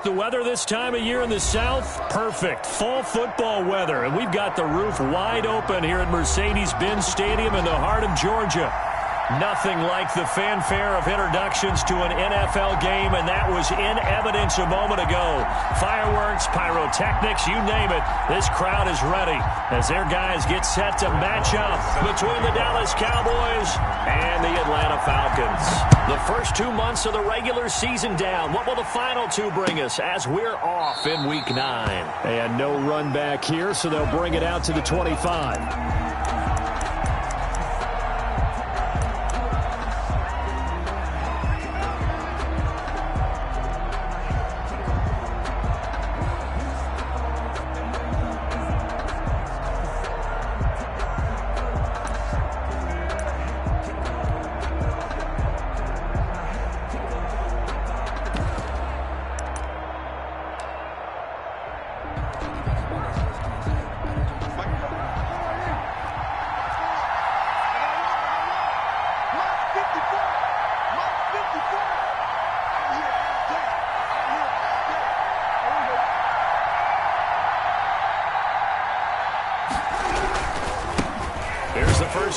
The weather this time of year in the South, perfect. Fall football weather, and we've got the roof wide open here at Mercedes-Benz Stadium in the heart of Georgia. Nothing like the fanfare of introductions to an NFL game, and that was in evidence a moment ago. Fireworks, pyrotechnics, you name it. This crowd is ready as their guys get set to match up between the Dallas Cowboys and the Atlanta Falcons. The first 2 months of the regular season down. What will the final two bring us as we're off in Week 9? And no run back here, so they'll bring it out to the 25.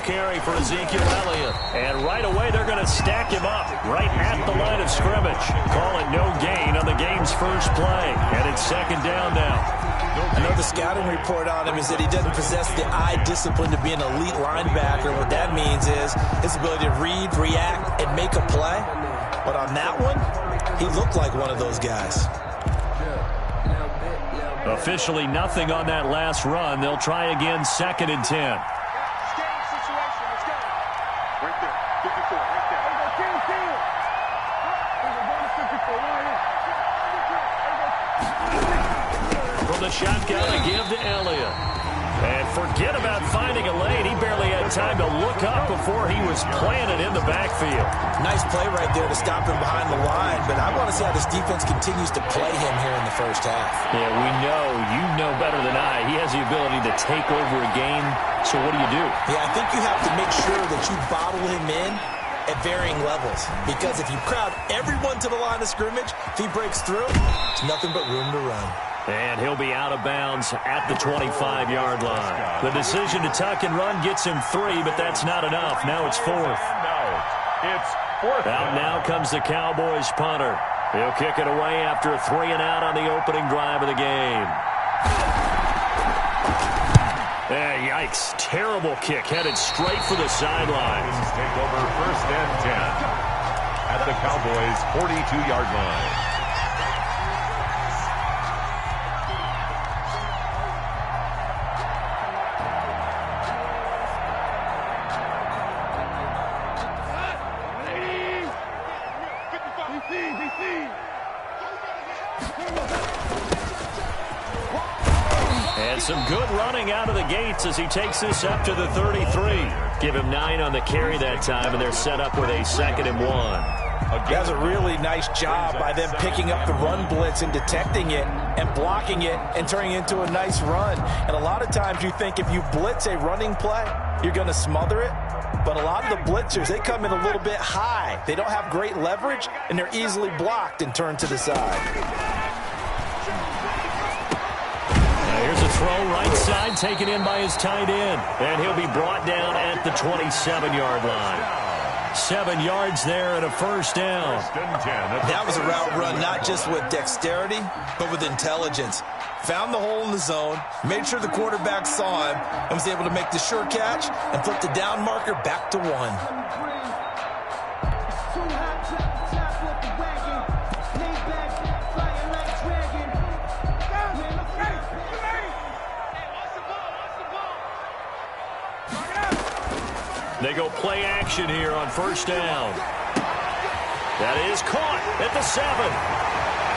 Carry for Ezekiel Elliott. And right away, they're going to stack him up right at the line of scrimmage. Call it no gain on the game's first play. And it's second down now. I know the scouting report on him is that he doesn't possess the eye discipline to be an elite linebacker. What that means is his ability to read, react, and make a play. But on that one, he looked like one of those guys. Officially nothing on that last run. They'll try again, 2nd and 10. The shotgun to give to Elliott. And forget about finding a lane. He barely had time to look up before he was planted in the backfield. Nice play right there to stop him behind the line, but I want to see how this defense continues to play him here in the first half. Yeah, we know. You know better than I. He has the ability to take over a game, so what do you do? Yeah, I think you have to make sure that you bottle him in at varying levels, because if you crowd everyone to the line of scrimmage, if he breaks through, it's nothing but room to run. And he'll be out of bounds at the 25-yard line. The decision to tuck and run gets him 3, but that's not enough. Now it's 4th. It's 4th. Out now comes the Cowboys punter. He'll kick it away after a 3-and-out on the opening drive of the game. Yikes. Terrible kick headed straight for the sideline. Take over 1st and 10 at the Cowboys' 42-yard line. And some good running out of the gates as he takes this up to the 33. Give him 9 on the carry that time, and they're set up with a 2nd and 1. That's a really nice job by them picking up the run blitz and detecting it and blocking it and turning it into a nice run. And a lot of times you think if you blitz a running play, you're going to smother it. But a lot of the blitzers, they come in a little bit high. They don't have great leverage, and they're easily blocked and turned to the side. Here's a throw right side taken in by his tight end. And he'll be brought down at the 27-yard line. 7 yards there and a first down. That was a route run not just with dexterity, but with intelligence. Found the hole in the zone, made sure the quarterback saw him, and was able to make the sure catch and flip the down marker back to 1. They go play action here on first down. That is caught at the 7.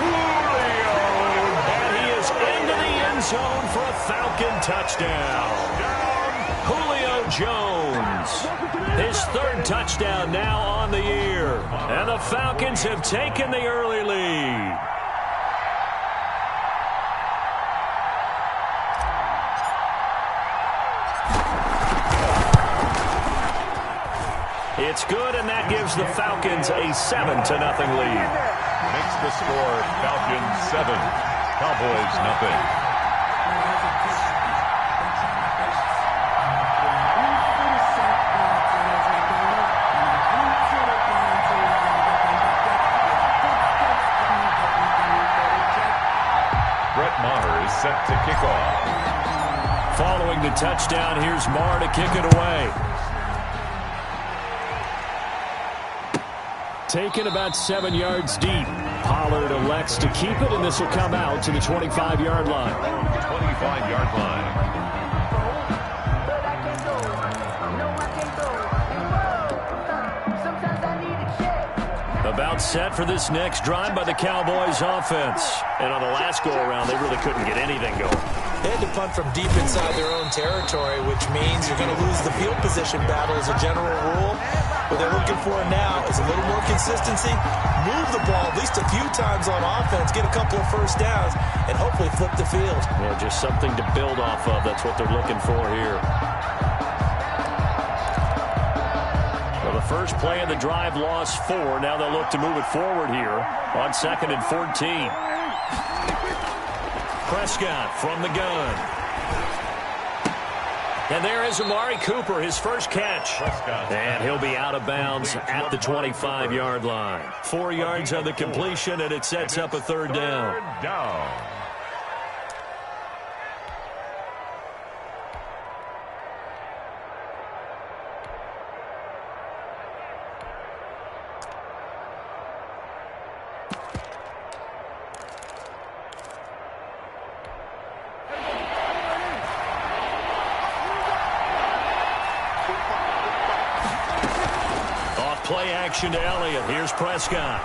Julio! And he is into the end zone for a Falcon touchdown. Julio Jones. His 3rd touchdown now on the year. And the Falcons have taken the early lead. It's good, and that gives the Falcons a 7-0 lead. Makes the score Falcons 7, Cowboys nothing. Set to kick off. Following the touchdown, here's Marr to kick it away. Taken about 7 yards deep. Pollard elects to keep it, and this will come out to the 25-yard line. 25-yard line. About set for this next drive by the Cowboys offense. And on the last go-around, they really couldn't get anything going. They had to punt from deep inside their own territory, which means you're going to lose the field position battle as a general rule. What they're looking for now is a little more consistency, move the ball at least a few times on offense, get a couple of first downs, and hopefully flip the field. Yeah, just something to build off of. That's what they're looking for here. The first play of the drive lost 4. Now they'll look to move it forward here on 2nd and 14. Prescott from the gun. And there is Amari Cooper, his first catch. And he'll be out of bounds at the 25-yard line. 4 yards on the completion, and it sets up a 3rd down. Play action to Elliott. Here's Prescott.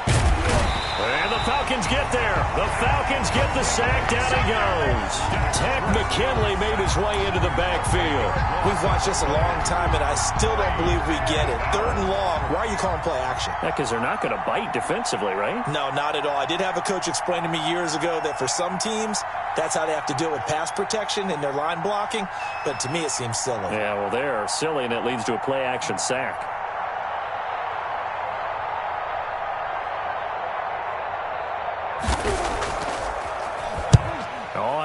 And the Falcons get there. The Falcons get the sack. Down he goes. Ted McKinley made his way into the backfield. We've watched this a long time, and I still don't believe we get it. 3rd and long. Why are you calling play action? Yeah, because they're not going to bite defensively, right? No, not at all. I did have a coach explain to me years ago that for some teams, that's how they have to deal with pass protection and their line blocking. But to me, it seems silly. Yeah, well, they're silly, and it leads to a play action sack.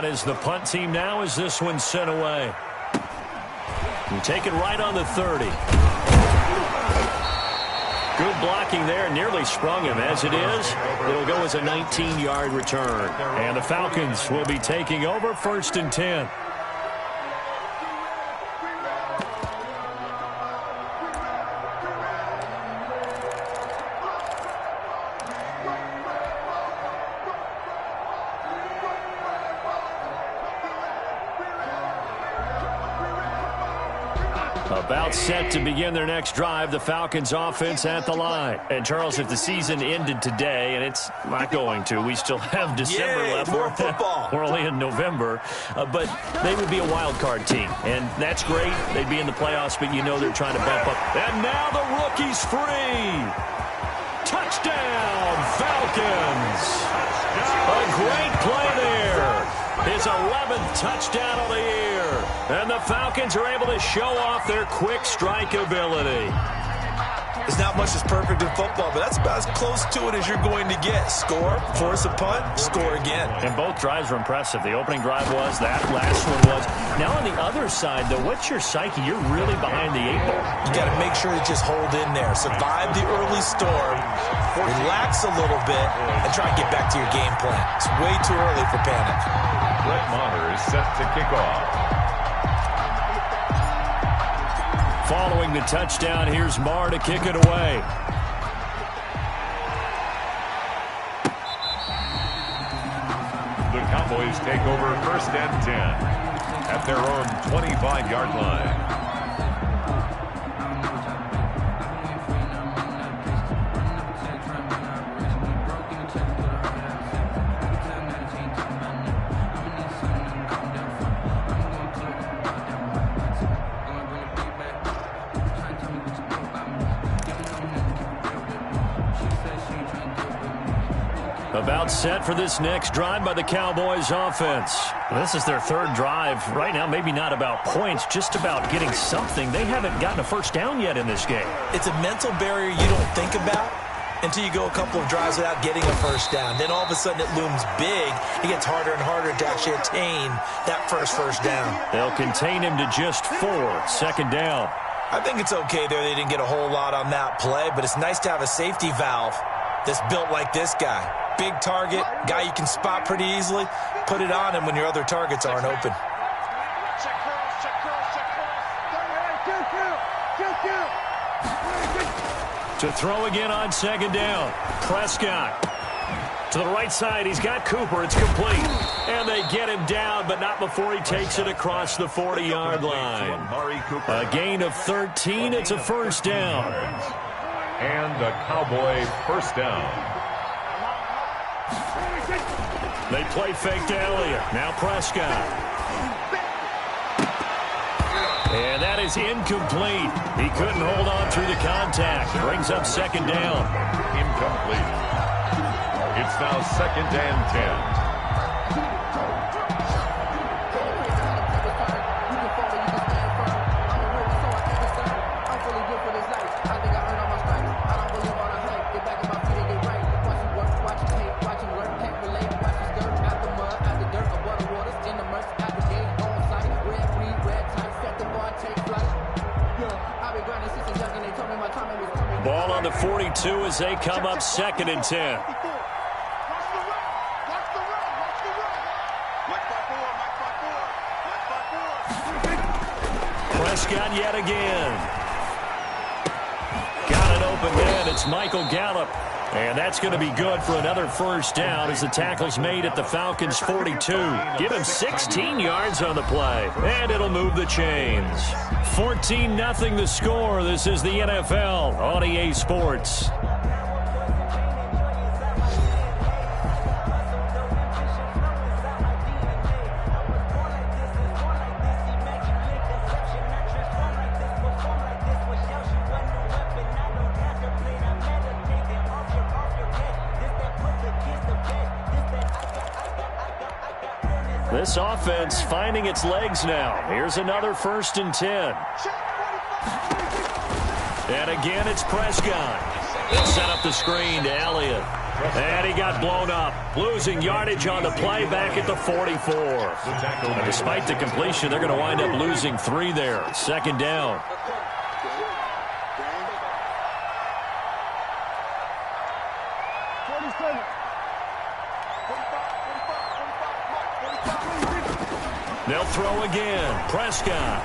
Is the punt team now as this one's sent away. You take it right on the 30. Good blocking there. Nearly sprung him. As it is, it'll go as a 19-yard return. And the Falcons will be taking over 1st and 10. About set to begin their next drive, the Falcons offense at the line. And Charles, if the season ended today, and it's not going to, we still have December left. More football. We're only in November, but they would be a wild card team, and that's great. They'd be in the playoffs, but you know they're trying to bump up. And now the rookie's free. Touchdown, Falcons. A great play there. His 11th touchdown of the year. And the Falcons are able to show off their quick strike ability. There's not much that's perfect in football, but that's about as close to it as you're going to get. Score, force a punt, score again. And both drives were impressive. The opening drive was, that last one was. Now on the other side, though, what's your psyche? You're really behind the 8 ball. You got to make sure to just hold in there. Survive the early storm, relax a little bit, and try and get back to your game plan. It's way too early for panic. Brett Maher is set to kick off. Following the touchdown, here's Marr to kick it away. The Cowboys take over 1st and 10 at their own 25-yard line. About set for this next drive by the Cowboys offense. This is their third drive. Right now, maybe not about points, just about getting something. They haven't gotten a first down yet in this game. It's a mental barrier you don't think about until you go a couple of drives without getting a first down. Then all of a sudden it looms big. It gets harder and harder to actually attain that first down. They'll contain him to just 4. Second down. I think it's okay there. They didn't get a whole lot on that play, but it's nice to have a safety valve that's built like this guy. Big target, guy you can spot pretty easily. Put it on him when your other targets aren't open. To throw again on second down. Prescott. To the right side, he's got Cooper. It's complete. And they get him down, but not before he takes it across the 40-yard line. A gain of 13. It's a first down. And a Cowboy first down. They play fake to Elliott. Now Prescott. And that is incomplete. He couldn't hold on through the contact. Brings up second down. Incomplete. It's now second and 10. Ball on the 42 as they come up second and 10. Prescott yet again. Got it open then. It's Michael Gallup. And that's going to be good for another first down as the tackle's made at the Falcons' 42. Give him 16 yards on the play, and it'll move the chains. 14-0 the score. This is the NFL on EA Sports. This offense finding its legs now. Here's another first and 10. And again, it's Prescott. They'll set up the screen to Elliott. And he got blown up, losing yardage on the play back at the 44. And despite the completion, they're going to wind up losing 3 there. Second down. They'll throw again. Prescott.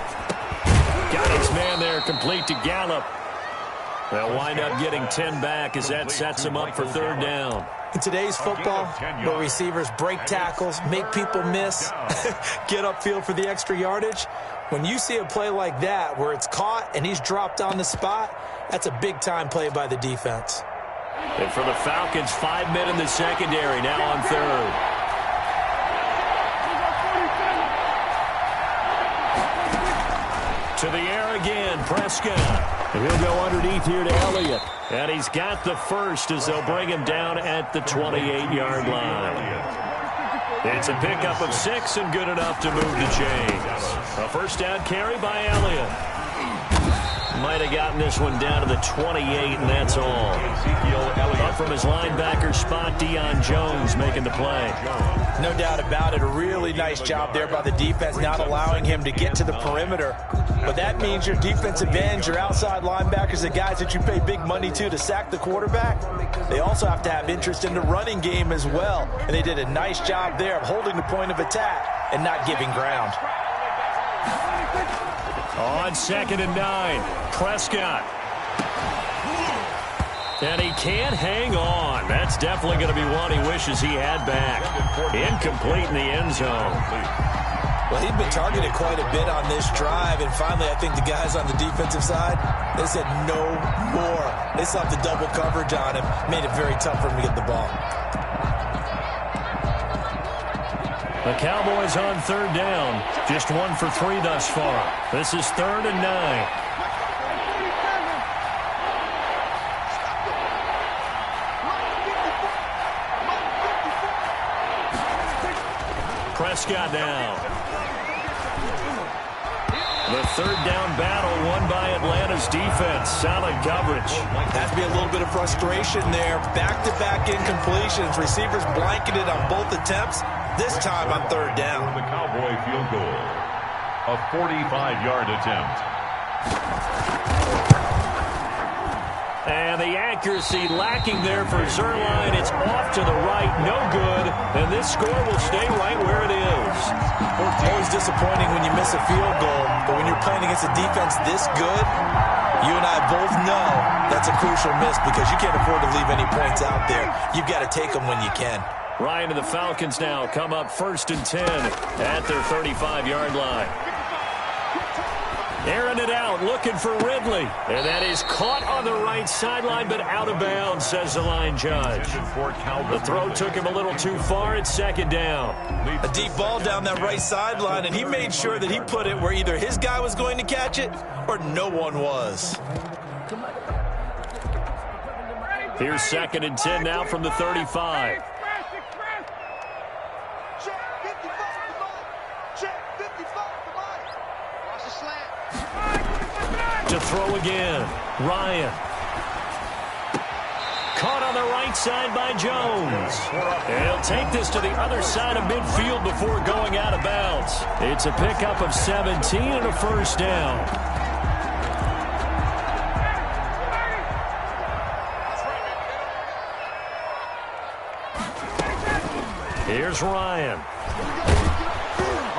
Got his man there, complete to Gallup. They'll wind up getting 10 back as that sets him up for third down. In today's football, where receivers break tackles, make people miss, get upfield for the extra yardage, when you see a play like that where it's caught and he's dropped on the spot, that's a big-time play by the defense. And for the Falcons, 5 men in the secondary, now on third. To the air again, Prescott. And he'll go underneath here to Elliott. And he's got the first as they'll bring him down at the 28-yard line. It's a pickup of 6 and good enough to move the chains. A first down carry by Elliott. Might have gotten this one down to the 28, and that's all. Up from his linebacker spot, Deion Jones making the play. No doubt about it. A really nice job there by the defense, not allowing him to get to the perimeter. But that means your defensive ends, your outside linebackers, the guys that you pay big money to sack the quarterback, they also have to have interest in the running game as well. And they did a nice job there of holding the point of attack and not giving ground. On second and 9, Prescott. And he can't hang on. That's definitely going to be one he wishes he had back. Incomplete in the end zone. Well, he'd been targeted quite a bit on this drive, and finally I think the guys on the defensive side, they said no more. They saw the double coverage on him, made it very tough for him to get the ball. The Cowboys on third down. Just 1 for 3 thus far. This is 3rd and 9. Prescott now. The third down battle won by Atlanta's defense. Solid coverage. Has to be a little bit of frustration there. Back-to-back incompletions. Receivers blanketed on both attempts. This time on third down. The Cowboy field goal. A 45-yard attempt. And the accuracy lacking there for Zuerlein. It's off to the right, no good. And this score will stay right where it is. Always disappointing when you miss a field goal, but when you're playing against a defense this good, you and I both know that's a crucial miss because you can't afford to leave any points out there. You've got to take them when you can. Ryan and the Falcons now come up 1st and 10 at their 35-yard line. Airing it out, looking for Ridley. And that is caught on the right sideline, but out of bounds, says the line judge. The throw took him a little too far. It's 2nd down. A deep ball down that right sideline, and he made sure that he put it where either his guy was going to catch it or no one was. Here's 2nd and 10 now from the 35. To throw again. Ryan. Caught on the right side by Jones. And he'll take this to the other side of midfield before going out of bounds. It's a pickup of 17 and a 1st down. Here's Ryan.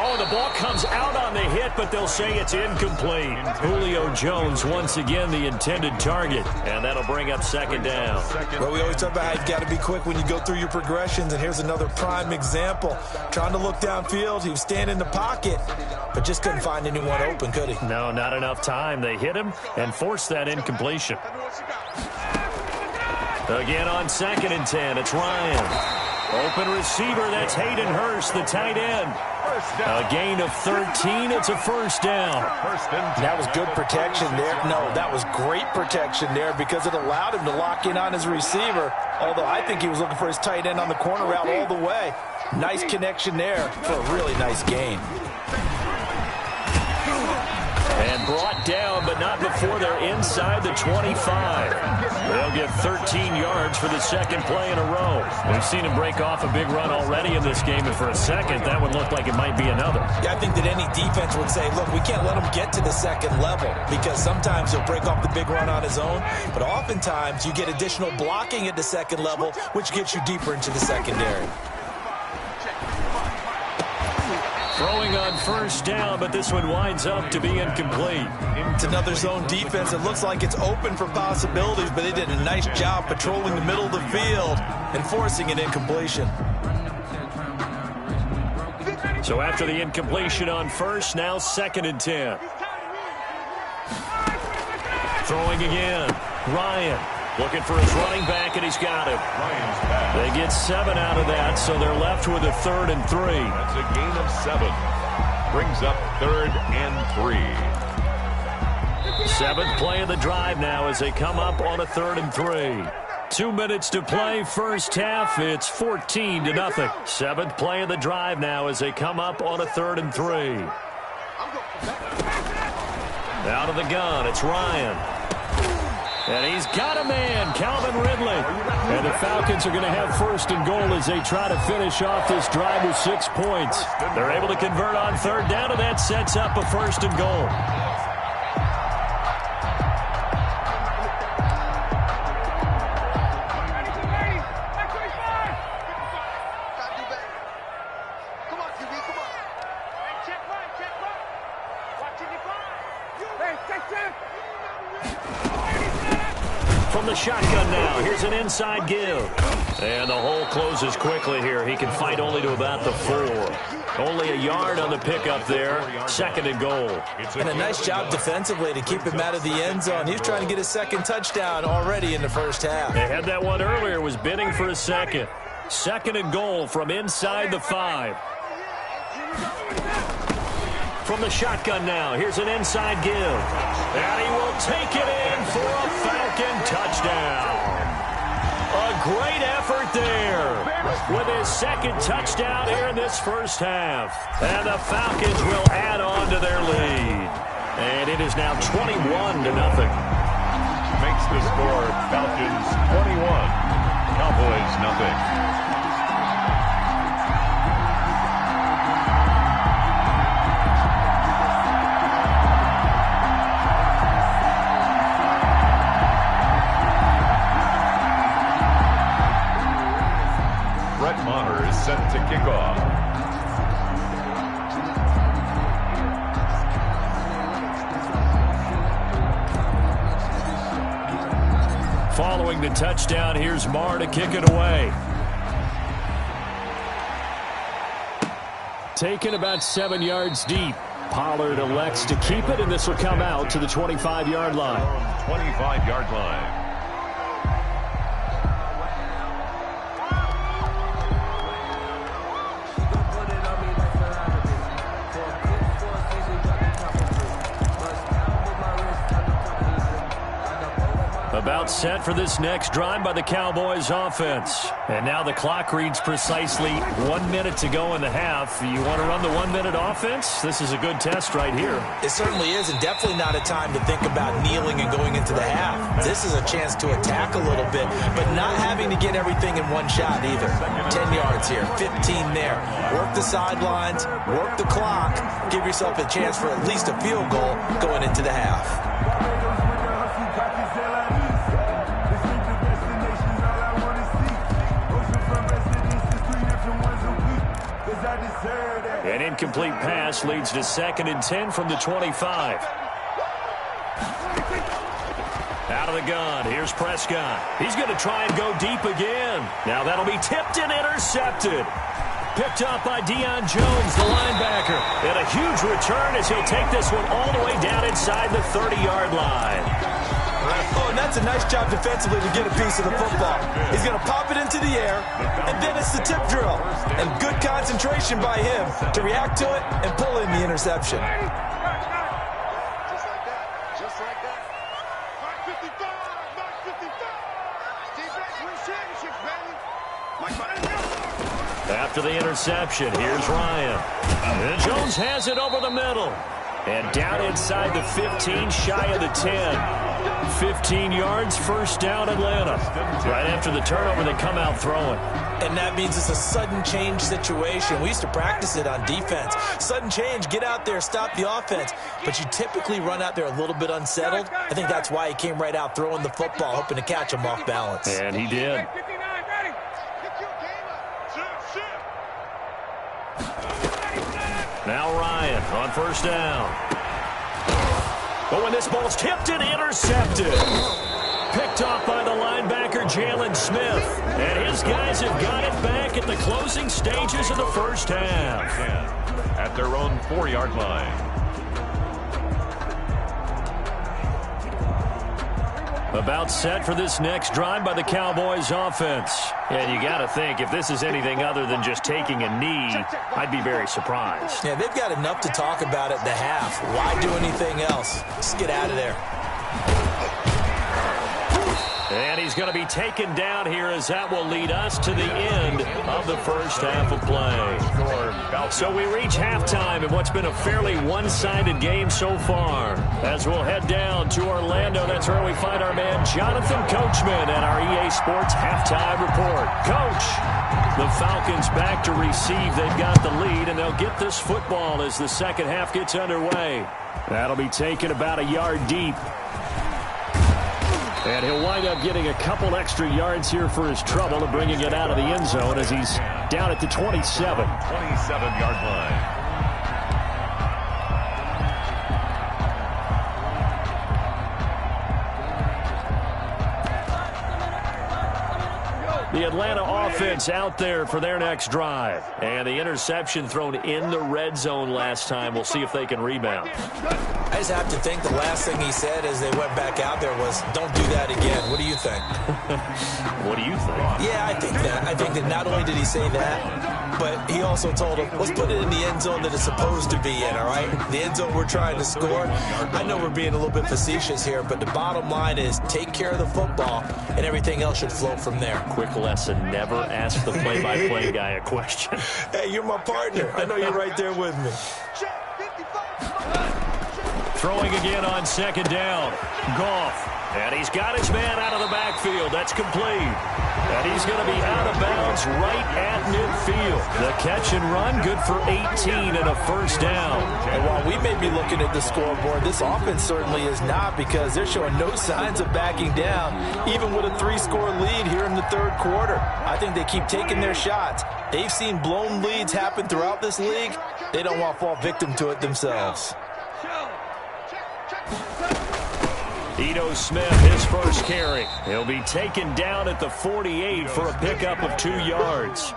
Oh, the ball comes out on the hit, but they'll say it's incomplete. Julio Jones once again the intended target, and that'll bring up 2nd down. Well, we always talk about how you've got to be quick when you go through your progressions, and here's another prime example. Trying to look downfield, he was standing in the pocket, but just couldn't find anyone open, could he? No, not enough time. They hit him and forced that incompletion. Again on 2nd and 10, it's Ryan. Open receiver, that's Hayden Hurst, the tight end. A gain of 13, it's a 1st down. That was good protection there. No, that was great protection there because it allowed him to lock in on his receiver, although I think he was looking for his tight end on the corner route all the way. Nice connection there for a really nice gain. And brought down, but not before they're inside the 25. They'll get 13 yards for the 2nd play in a row. We've seen him break off a big run already in this game, and for a second, that would look like it might be another. Yeah, I think that any defense would say, look, we can't let him get to the 2nd level because sometimes he'll break off the big run on his own, but oftentimes you get additional blocking at the 2nd level, which gets you deeper into the secondary. Throwing on 1st down, but this one winds up to be incomplete. It's another zone defense. It looks like it's open for possibilities, but they did a nice job patrolling the middle of the field and forcing an incompletion. So after the incompletion on 1st, now 2nd and 10. Throwing again. Ryan. Looking for his running back, and he's got him. They get 7 out of that, so they're left with a 3rd and 3. That's a gain of 7. Brings up 3rd and 3. 7th play of the drive now as they come up on a 3rd and 3. 2 minutes to play, 1st half. It's 14-0. 7th play of the drive now as they come up on a 3rd and 3. Out of the gun, it's Ryan. And he's got a man, Calvin Ridley. And the Falcons are going to have 1st and goal as they try to finish off this drive with 6 points. They're able to convert on 3rd down, and that sets up a 1st and goal. From the shotgun now, here's an inside give. And the hole closes quickly here. He can fight only to about the 4. Only a yard on the pickup there. 2nd and goal. And a nice job defensively to keep him out of the end zone. He's trying to get his 2nd touchdown already in the 1st half. They had that one earlier, was bidding for a 2nd. 2nd and goal from inside the 5. From the shotgun now, here's an inside give. And he will take it in for a Falcon touchdown. A great effort there with his second touchdown here in this first half. And the Falcons will add on to their lead. And it is now 21-0. Makes the score Falcons 21, Cowboys nothing. Set to kick off. Following the touchdown, here's Marr to kick it away. Taken about 7 yards deep. Pollard elects to keep it, and this will come out to the 25-yard line. 25-yard line. About set for this next drive by the Cowboys offense. And now the clock reads precisely 1 minute to go in the half. You want to run the 1 minute offense? This is a good test right here. It certainly is, and definitely not a time to think about kneeling and going into the half. This is a chance to attack a little bit, but not having to get everything in one shot either. 10 yards here, 15 there. Work the sidelines, work the clock, give yourself a chance for at least a field goal going into the half. An incomplete pass leads to 2nd and 10 from the 25. Out of the gun, here's Prescott. He's going to try and go deep again. Now that'll be tipped and intercepted. Picked up by Deion Jones, the linebacker. And a huge return as he'll take this one all the way down inside the 30-yard line. Oh, and that's a nice job defensively to get a piece of the football. He's going to pop it into the air, and then it's the tip drill. And good concentration by him to react to it and pull in the interception. Just like that. Just like that. 555. 555. Defense wins championships, baby. After the interception, here's Ryan. And Jones has it over the middle. And down inside the 15, shy of the 10. 15 yards, first down, Atlanta. Right after the turnover, they come out throwing. And that means it's a sudden change situation. We used to practice it on defense. Sudden change, get out there, stop the offense. But you typically run out there a little bit unsettled. I think that's why he came right out throwing the football, hoping to catch him off balance. And he did. Now Ryan on first down. But when this ball's tipped and intercepted. Picked off by the linebacker, Jalen Smith. And his guys have got it back at the closing stages of the first half. At their own 4-yard line. About set for this next drive by the Cowboys offense. And you got to think, if this is anything other than just taking a knee, I'd be very surprised. Yeah, they've got enough to talk about at the half. Why do anything else? Just get out of there. And he's going to be taken down here as that will lead us to the end of the first half of play. So we reach halftime in what's been a fairly one-sided game so far. As we'll head down to Orlando, that's where we find our man Jonathan Coachman at our EA Sports Halftime Report. Coach, the Falcons back to receive. They've got the lead, and they'll get this football as the second half gets underway. That'll be taken about a yard deep. And he'll wind up getting a couple extra yards here for his trouble and bringing it out of the end zone as he's down at the 27. 27-yard line. The Atlanta offense out there for their next drive. And the interception thrown in the red zone last time. We'll see if they can rebound. I just have to think the last thing he said as they went back out there was, don't do that again. What do you think? What do you think? Yeah, I think that. I think that not only did he say that, but he also told him, let's put it in the end zone that it's supposed to be in, all right? The end zone we're trying to score. I know we're being a little bit facetious here, but the bottom line is take care of the football, and everything else should flow from there. Quick lesson, never ask the play-by-play guy a question. Hey, you're my partner. I know you're right there with me. Throwing again on second down. Goff. And he's got his man out of the backfield. That's complete. And he's going to be out of bounds right at midfield. The catch and run, good for 18 and a first down. And while we may be looking at the scoreboard, this offense certainly is not, because they're showing no signs of backing down, even with a 3-score lead here in the third quarter. I think they keep taking their shots. They've seen blown leads happen throughout this league. They don't want to fall victim to it themselves. Ito Smith, his first carry. He'll be taken down at the 48 for a pickup of 2 yards.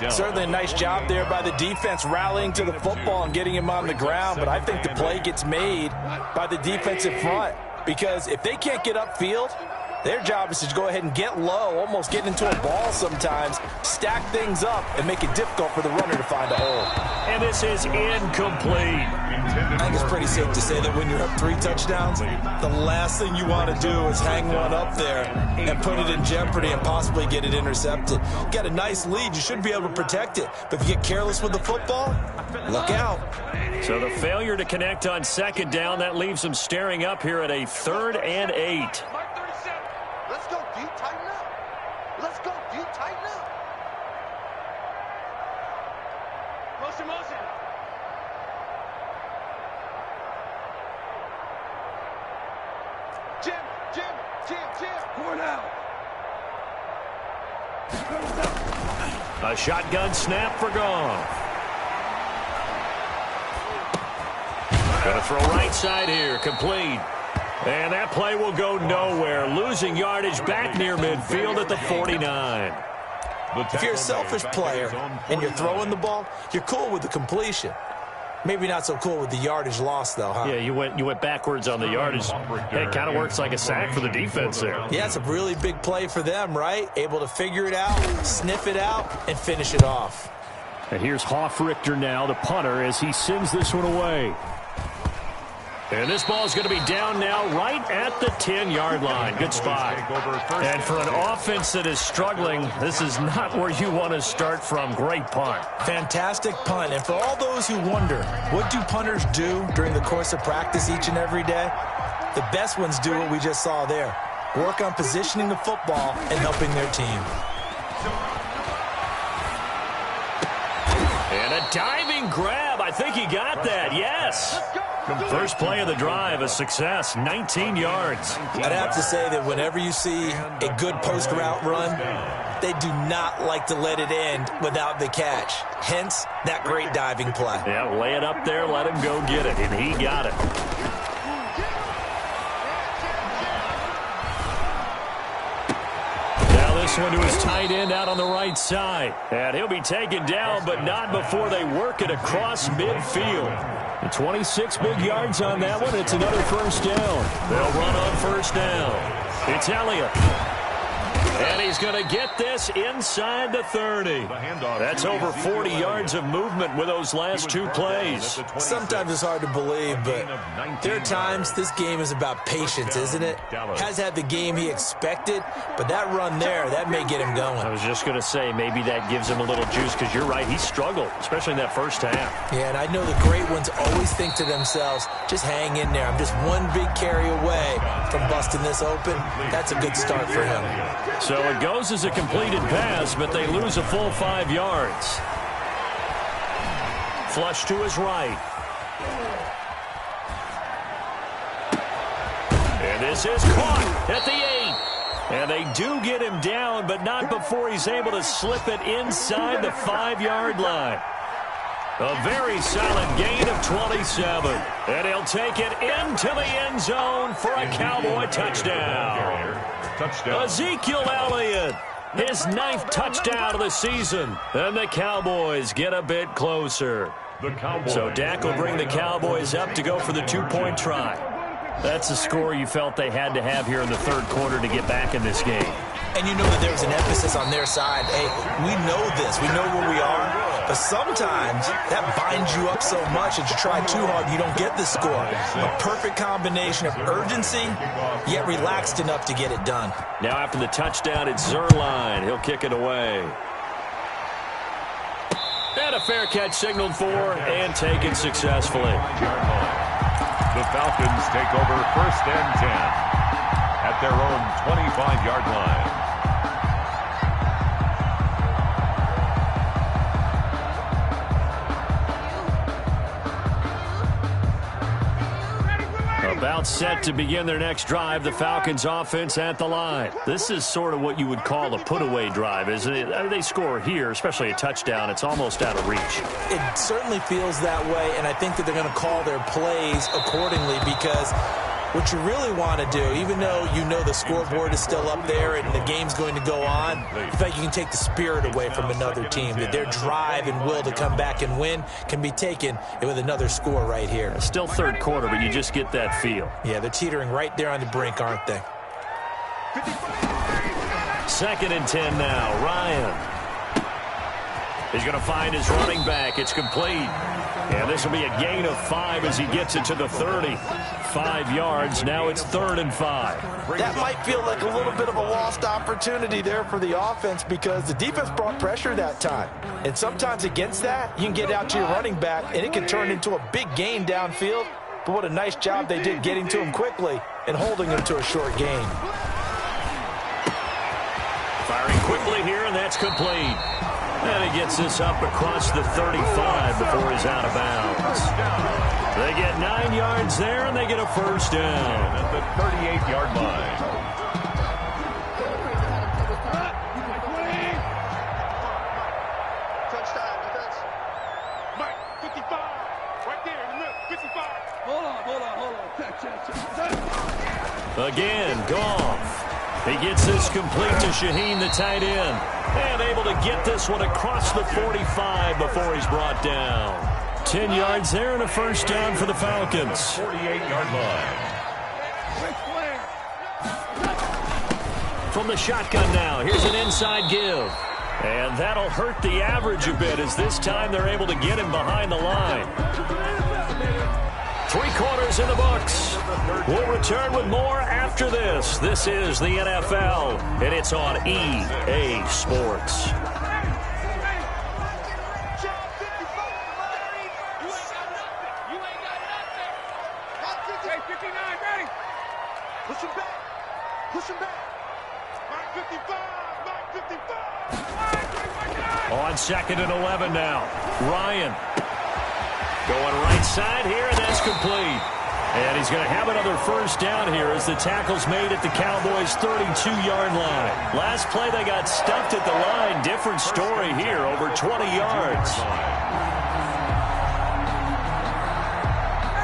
Certainly a nice job there by the defense rallying to the football and getting him on the ground, but I think the play gets made by the defensive front, because if they can't get upfield, their job is to go ahead and get low, almost get into a ball sometimes, stack things up, and make it difficult for the runner to find a hole. And this is incomplete. I think it's pretty safe to say that when you're up 3 touchdowns, the last thing you want to do is hang one up there and put it in jeopardy and possibly get it intercepted. You got a nice lead. You should be able to protect it. But if you get careless with the football, look out. So the failure to connect on second down, that leaves them staring up here at a 3rd and 8. Let's go, D. Tighten up. Let's go, D. Tighten up. Motion, motion. Jim. Pour it out. A shotgun snap for Goff. Going to throw right side here, complete. And that play will go nowhere. Losing yardage back near midfield at the 49. If you're a selfish player and you're throwing the ball, you're cool with the completion. Maybe not so cool with the yardage loss, though, huh? Yeah, you went backwards on the yardage. It kind of works like a sack for the defense there. Yeah, it's a really big play for them, right? Able to figure it out, sniff it out, and finish it off. And here's Hoffrichter now, the punter, as he sends this one away. And this ball is going to be down now right at the 10-yard line. Good spot. And for an offense that is struggling, this is not where you want to start from. Great punt. Fantastic punt. And for all those who wonder, what do punters do during the course of practice each and every day? The best ones do what we just saw there. Work on positioning the football and helping their team. And a diving grab. I think he got that. Yes. First play of the drive, a success, 19 yards. I'd have to say that whenever you see a good post-route run, they do not like to let it end without the catch. Hence, that great diving play. Yeah, lay it up there, let him go get it, and he got it. Now this one to his tight end out on the right side. And he'll be taken down, but not before they work it across midfield. 26 big yards on that one. It's another first down. They'll run on first down. It's Elliott. And he's going to get this inside the 30. That's over 40 yards of movement with those last 2 plays. Sometimes it's hard to believe, but there are times this game is about patience, isn't it? Has had the game he expected, but that run there, that may get him going. I was just going to say, maybe that gives him a little juice, because you're right, he struggled, especially in that first half. Yeah, and I know the great ones always think to themselves, just hang in there. I'm just one big carry away from busting this open. That's a good start for him. So it goes as a completed pass, but they lose a full 5 yards. Flush to his right. And this is caught at the 8. And they do get him down, but not before he's able to slip it inside the 5-yard line. A very solid gain of 27. And he'll take it into the end zone for a Cowboy touchdown. Ezekiel Elliott, his 9th touchdown of the season. And the Cowboys get a bit closer. So Dak will bring the Cowboys up to go for the 2-point try. That's a score you felt they had to have here in the third quarter to get back in this game. And you know that there was an emphasis on their side. Hey, we know this. We know where we are. But sometimes that binds you up so much that you try too hard, you don't get the score. A perfect combination of urgency, yet relaxed enough to get it done. Now after the touchdown, it's Zerline. He'll kick it away. And a fair catch signaled for and taken successfully. The Falcons take over 1st and 10 at their own 25-yard line. About set to begin their next drive, the Falcons offense at the line. This is sort of what you would call a put-away drive, isn't it? I mean, they score here, especially a touchdown. It's almost out of reach. It certainly feels that way, and I think that they're going to call their plays accordingly because what you really want to do, even though you know the scoreboard is still up there and the game's going to go on, in fact, you can take the spirit away from another team, that their drive and will to come back and win can be taken with another score right here. Still third quarter, but you just get that feel. Yeah, they're teetering right there on the brink, aren't they? 2nd and 10 now. Ryan. He's going to find his running back. It's complete. And this will be a gain of 5 as he gets it to the 30. 5 yards. Now it's 3rd and 5. That might feel like a little bit of a lost opportunity there for the offense because the defense brought pressure that time. And sometimes against that, you can get out to your running back, and it can turn into a big gain downfield. But what a nice job they did getting to him quickly and holding him to a short gain. Firing quickly here, and that's complete. And he gets this up across the 35 before he's out of bounds. They get 9 yards there, and they get a first down at the 38-yard line. Touchdown, defense. Mike, 55. Right there in the middle, 55. Hold on. Again, Goff. He gets this complete to Shaheen, the tight end. And able to get this one across the 45 before he's brought down. 10 yards there and a first down for the Falcons. 48-yard line. From the shotgun now, here's an inside give. And that'll hurt the average a bit as this time they're able to get him behind the line. 3 quarters in the books. We'll return with more after this. This is the NFL, and it's on EA Sports. Push him back. Push him back. Mike 55. Mike 55. On 2nd and 11 now. Ryan. Going right side here, and that's complete. And he's going to have another first down here as the tackle's made at the Cowboys' 32-yard line. Last play, they got stuffed at the line. Different story here, over 20 yards.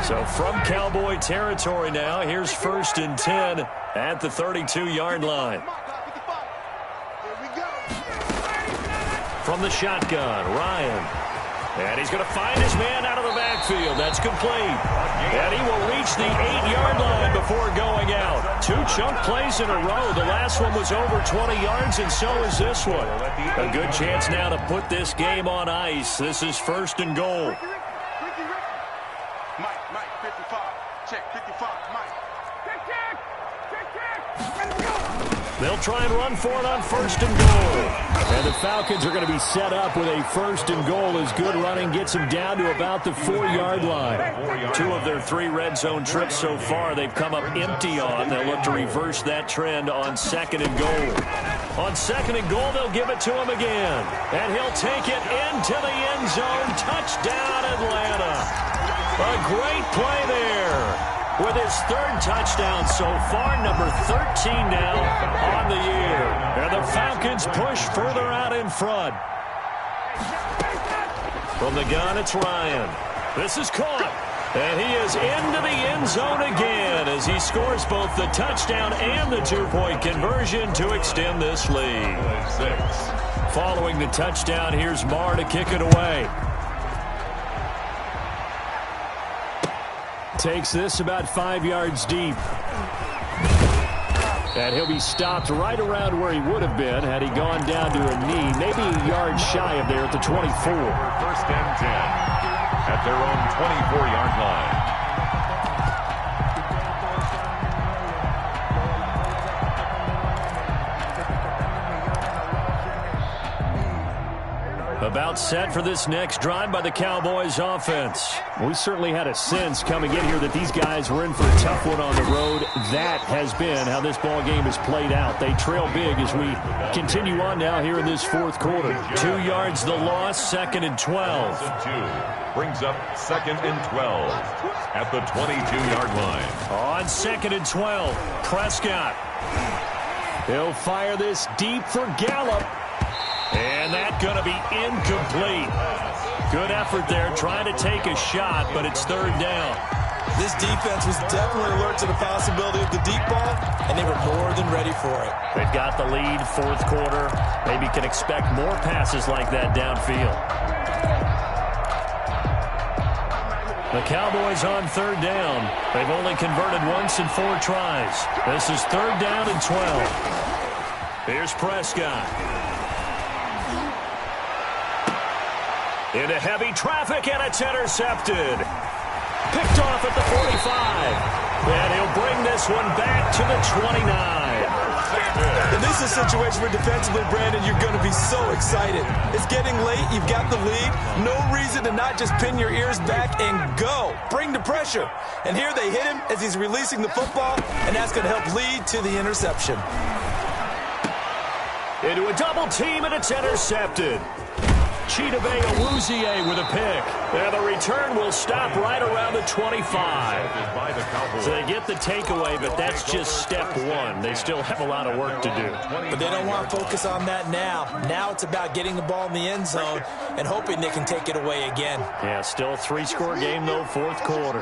So from Cowboy territory now, here's 1st and 10 at the 32-yard line. From the shotgun, Ryan. And he's going to find his man out of the backfield. That's complete. And he will reach the 8-yard line before going out. 2 chunk plays in a row. The last one was over 20 yards, and so is this one. A good chance now to put this game on ice. This is 1st and goal. Mike, 55. Check, 55. Mike. They'll try and run for it on 1st and goal. And the Falcons are going to be set up with a 1st and goal as good running gets them down to about the 4-yard line. 2 of their 3 red zone trips so far they've come up empty on. They'll look to reverse that trend on 2nd and goal. On 2nd and goal, they'll give it to him again. And he'll take it into the end zone. Touchdown, Atlanta. A great play there. With his 3rd touchdown so far, number 13 now on the year. And the Falcons push further out in front. From the gun, it's Ryan. This is caught. And he is into the end zone again as he scores both the touchdown and the 2-point conversion to extend this lead. Following the touchdown, here's Marr to kick it away. Takes this about 5 yards deep. And he'll be stopped right around where he would have been had he gone down to a knee, maybe a yard shy of there at the 24. First and 10 at their own 24-yard line. About set for this next drive by the Cowboys offense. We certainly had a sense coming in here that these guys were in for a tough one on the road. That has been how this ball game has played out. They trail big as we continue on now here in this fourth quarter. 2 yards the loss, 2nd and 12. Brings up 2nd and 12 at the 22-yard line. On 2nd and 12, Prescott. He'll fire this deep for Gallup. And that's going to be incomplete. Good effort there, trying to take a shot, but it's 3rd down. This defense was definitely alert to the possibility of the deep ball, and they were more than ready for it. They've got the lead, 4th quarter. Maybe can expect more passes like that downfield. The Cowboys on 3rd down. They've only converted once in 4 tries. This is 3rd down and 12. Here's Prescott. Into heavy traffic, and it's intercepted. Picked off at the 45. And he'll bring this one back to the 29. And this is a situation where defensively, Brandon, you're going to be so excited. It's getting late. You've got the lead. No reason to not just pin your ears back and go. Bring the pressure. And here they hit him as he's releasing the football, and that's going to help lead to the interception. Into a double team, and it's intercepted. Chidobe Awuzie with a pick. And the return will stop right around the 25. So they get the takeaway, but that's just step one. They still have a lot of work to do. But they don't want to focus on that now. Now it's about getting the ball in the end zone and hoping they can take it away again. Yeah, still a 3-score game, though, 4th quarter.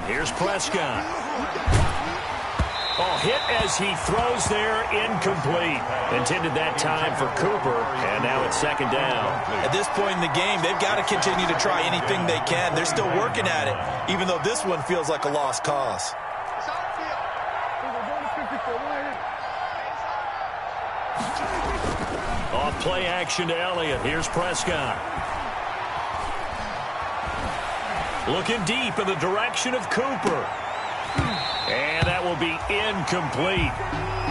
Here's Prescott. Oh, hit as he throws there, incomplete. Intended that time for Cooper, and now it's 2nd down. At this point in the game, they've got to continue to try anything they can. They're still working at it, even though this one feels like a lost cause. Off play action to Elliott. Here's Prescott. Looking deep in the direction of Cooper. And that will be incomplete.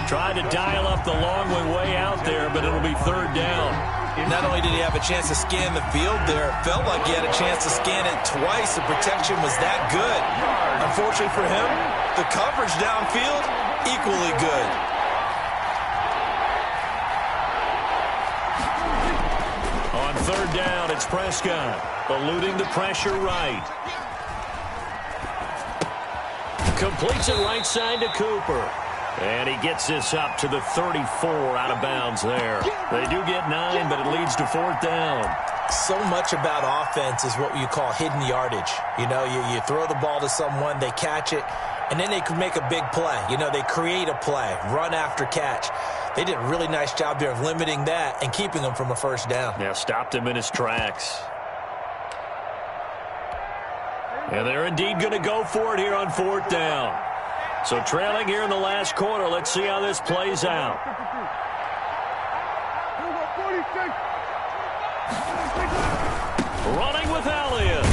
Tried to dial up the long way out there, but it'll be 3rd down. Not only did he have a chance to scan the field there, it felt like he had a chance to scan it twice. The protection was that good. Unfortunately for him, the coverage downfield, equally good. On 3rd down, it's Prescott, eluding the pressure right. Completes it right side to Cooper. And he gets this up to the 34 out of bounds there. They do get 9, but it leads to 4th down. So much about offense is what you call hidden yardage. You know, you throw the ball to someone, they catch it, and then they can make a big play. You know, they create a play, run after catch. They did a really nice job there of limiting that and keeping him from a 1st down. Yeah, stopped him in his tracks. And they're indeed going to go for it here on 4th down. So trailing here in the last quarter. Let's see how this plays out. Running with Elliott.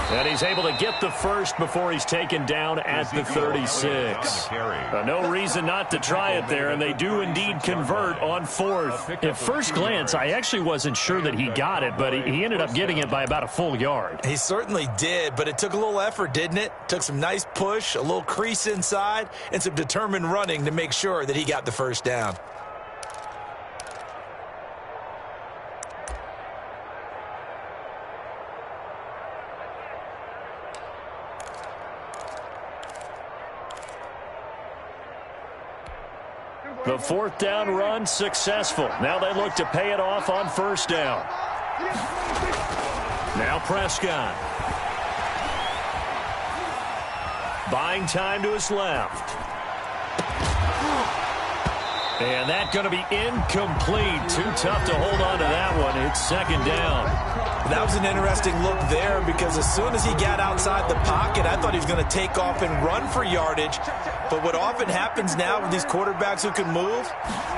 And he's able to get the first before he's taken down at the 36. No reason not to try it there, and they do indeed convert on 4th. At first glance, I actually wasn't sure that he got it, but he ended up getting it by about a full yard. He certainly did, but it took a little effort, didn't it? Took some nice push, a little crease inside, and some determined running to make sure that he got the 1st down. The 4th down run successful. Now they look to pay it off on 1st down. Now Prescott. Buying time to his left. And that's going to be incomplete. Too tough to hold on to that one. It's 2nd down. That was an interesting look there because as soon as he got outside the pocket, I thought he was going to take off and run for yardage. But what often happens now with these quarterbacks who can move,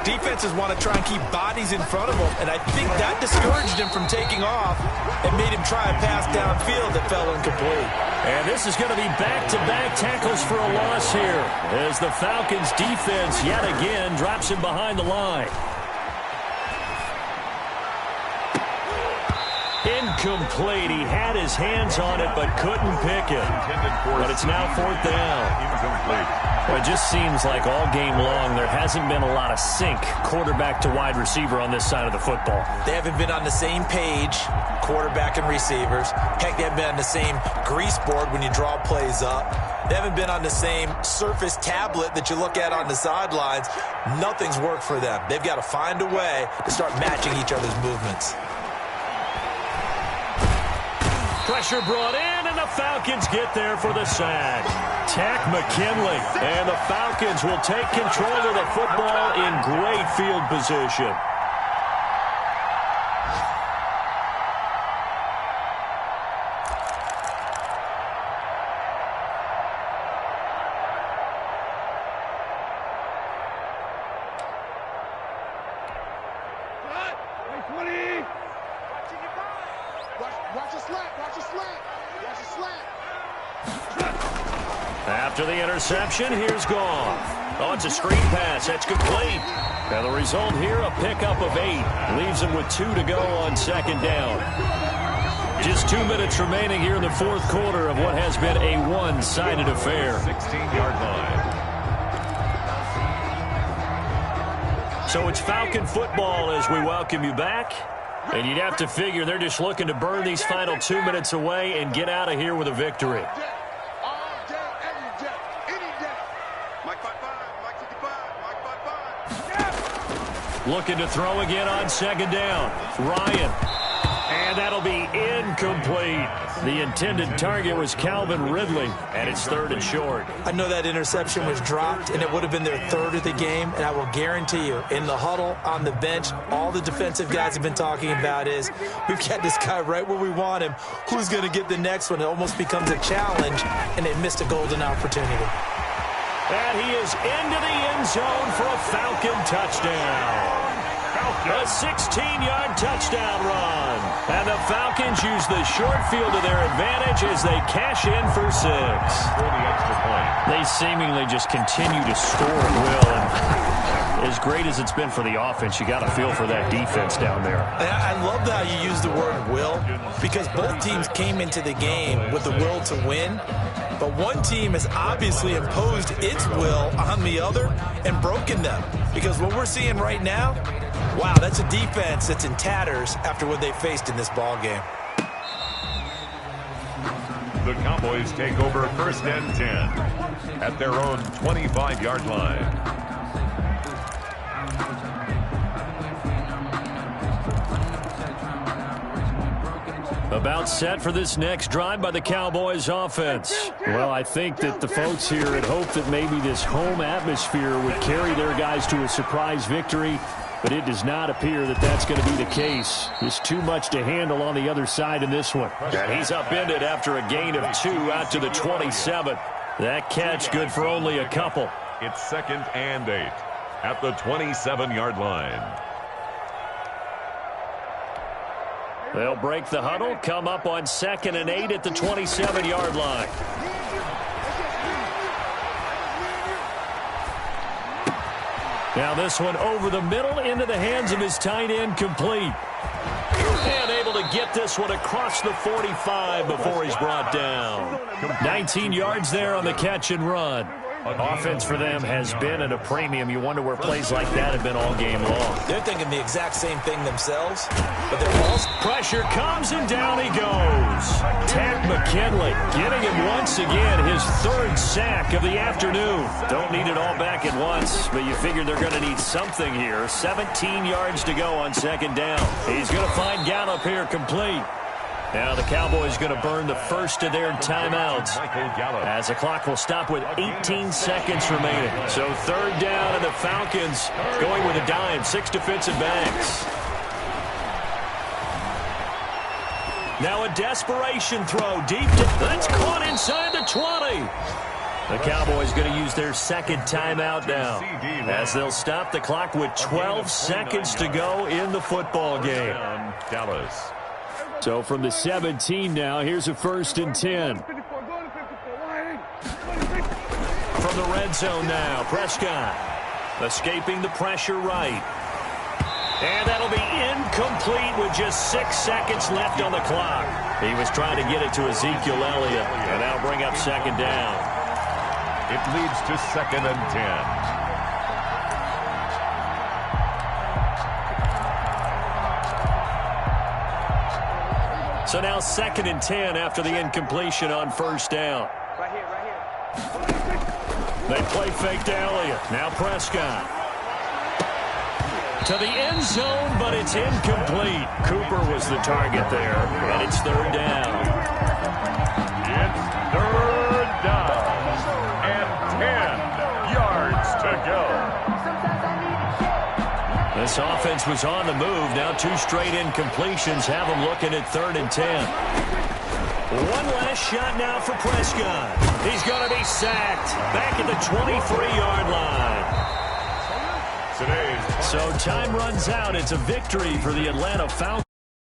defenses want to try and keep bodies in front of them, and I think that discouraged him from taking off and made him try a pass downfield that fell incomplete. And this is going to be back-to-back tackles for a loss here as the Falcons defense yet again drops him behind the line. Incomplete. He had his hands on it but couldn't pick it. But it's now 4th down. Well, it just seems like all game long there hasn't been a lot of sync quarterback to wide receiver on this side of the football. They haven't been on the same page, quarterback and receivers. Heck, they haven't been on the same grease board when you draw plays up. They haven't been on the same surface tablet that you look at on the sidelines. Nothing's worked for them. They've got to find a way to start matching each other's movements. Pressure brought in, and the Falcons get there for the sack. Tack McKinley, and the Falcons will take control of the football in great field position. After the interception, here's Goff. Oh, it's a screen pass. That's complete. And the result here, a pickup of 8. Leaves him with 2 to go on 2nd down. Just 2 minutes remaining here in the 4th quarter of what has been a one-sided affair. 16-yard line. So it's Falcon football as we welcome you back. And you'd have to figure they're just looking to burn these final 2 minutes away and get out of here with a victory. Looking to throw again on 2nd down. Ryan. And that'll be incomplete. The intended target was Calvin Ridley, and it's 3rd and short. I know that interception was dropped, and it would have been their 3rd of the game, and I will guarantee you, in the huddle, on the bench, all the defensive guys have been talking about is, we've got this guy right where we want him. Who's going to get the next one? It almost becomes a challenge, and they missed a golden opportunity. And he is into the end zone for a Falcon touchdown. A 16-yard touchdown run. And the Falcons use the short field to their advantage as they cash in for 6. They seemingly just continue to score at will. And as great as it's been for the offense, you got to feel for that defense down there. I love how you use the word will, because both teams came into the game with the will to win. But one team has obviously imposed its will on the other and broken them. Because what we're seeing right now, wow, that's a defense that's in tatters after what they faced in this ball game. The Cowboys take over 1st and 10 at their own 25-yard line. About set for this next drive by the Cowboys offense. Well, I think that the folks here had hoped that maybe this home atmosphere would carry their guys to a surprise victory, but it does not appear that that's going to be the case. There's too much to handle on the other side in this one. And he's upended after a gain of 2 out to the 27. That catch good for only a couple. It's 2nd and 8 at the 27-yard line. They'll break the huddle, come up on 2nd and 8 at the 27-yard line. Now this one over the middle into the hands of his tight end, complete. And able to get this one across the 45 before he's brought down. 19 yards there on the catch and run. Offense for them has been at a premium. You wonder where plays like that have been all game long. They're thinking the exact same thing themselves, but they're all... Pressure comes and down he goes. Tack McKinley getting him once again, his 3rd sack of the afternoon. Don't need it all back at once, but you figure they're going to need something here. 17 yards to go on 2nd down. He's going to find Gallup here, complete. Now the Cowboys going to burn the first of their timeouts as the clock will stop with 18 seconds remaining. So 3rd down, and the Falcons going with a dime, 6 defensive backs. Now a desperation throw deep. That's caught inside the 20. The Cowboys going to use their second timeout now, as they'll stop the clock with 12 seconds to go in the football game. Dallas. So from the 17 now, here's a 1st and 10. From the red zone now, Prescott escaping the pressure right. And that'll be incomplete with just 6 seconds left on the clock. He was trying to get it to Ezekiel Elliott, and that'll bring up 2nd down. It leads to 2nd and 10. So now 2nd and 10 after the incompletion on 1st down. Right here. They play fake to Elliott. Now Prescott. To the end zone, but it's incomplete. Cooper was the target there, and it's 3rd down. It's 3rd down and 10 yards to go. This offense was on the move. Now 2 straight incompletions have them looking at 3rd and 10. One last shot now for Prescott. He's going to be sacked back at the 23-yard line. So time runs out. It's a victory for the Atlanta Falcons.